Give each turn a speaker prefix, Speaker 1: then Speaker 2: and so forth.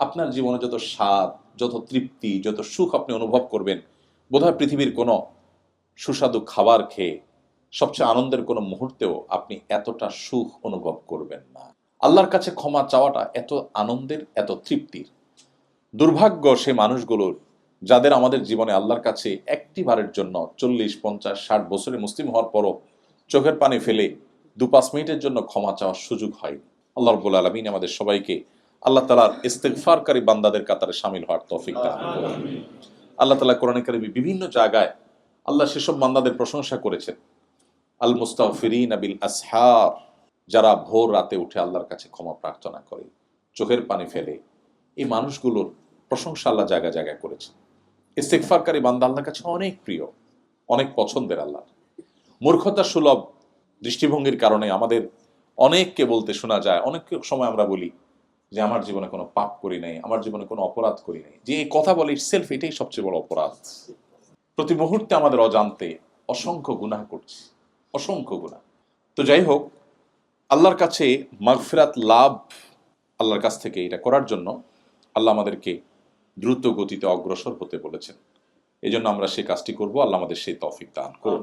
Speaker 1: আপনার জীবনে যত স্বাদ, যত তৃপ্তি, যত সুখ আপনি অনুভব করবেন, বোধহয় পৃথিবীর কোনো সুস্বাদু খাবার খেয়ে সবচেয়ে আনন্দের কোনো মুহূর্তেও আপনি এতটা সুখ অনুভব করবেন না। আল্লাহর কাছে ক্ষমা চাওয়াটা এত আনন্দের, এত তৃপ্তির। দুর্ভাগ্য সে মানুষগুলোর যাদের আমাদের জীবনে আল্লাহর কাছে একটি বারের জন্য 40, 50, 60 বছরে মুসলিম হওয়ার পরও চোখের পানি ফেলে 2-5 মিনিটের জন্য ক্ষমা চাওয়ার সুযোগ হয়নি। আল্লাহ রাব্বুল আলামিন আমাদের সবাইকে আল্লাহ তাআলার ইস্তিগফারকারী বান্দাদের কাতারে শামিল হওয়ার তৌফিক দান করুন। আল্লাহ তাআলা কোরআনে কারিমে বিভিন্ন জায়গায় আল্লাহ সেসব বান্দাদের প্রশংসা করেছেন। আল মুস্তাগফিরিনা বিল আসহার, যারা ভোর রাতে উঠে আল্লাহর কাছে ক্ষমা প্রার্থনা করে, চোখের পানি ফেলে, এই মানুষগুলোর প্রশংসা আল্লাহ জায়গায় জায়গায় করেছেন। ইস্তিগফারকারী বান্দা আল্লাহর কাছে অনেক প্রিয়, অনেক পছন্দের আল্লাহর। মূর্খতা সুলভ দৃষ্টিভঙ্গির কারণে আমাদের অনেককে বলতে শোনা যায়, অনেক সময় আমরা বলি যে আমার জীবনে কোনো পাপ করি নাই, আমার জীবনে কোনো অপরাধ করি নাই। যে এই কথা বলে ইটসেলফ এটাই সবচেয়ে বড় অপরাধ। প্রতি মুহূর্তে আমাদের অজান্তে অসংখ্য গুনাহ করছি, অসংখ্য গুনাহ। তো যাই হোক, আল্লাহর কাছে মাগফিরাত লাভ, আল্লাহর কাছ থেকে এটা করার জন্য আল্লাহ আমাদেরকে দ্রুত গতিতে অগ্রসর হতে বলেছেন। এই জন্য আমরা সেই কাজটি করব। আল্লাহ আমাদের সেই তৌফিক দান করুন।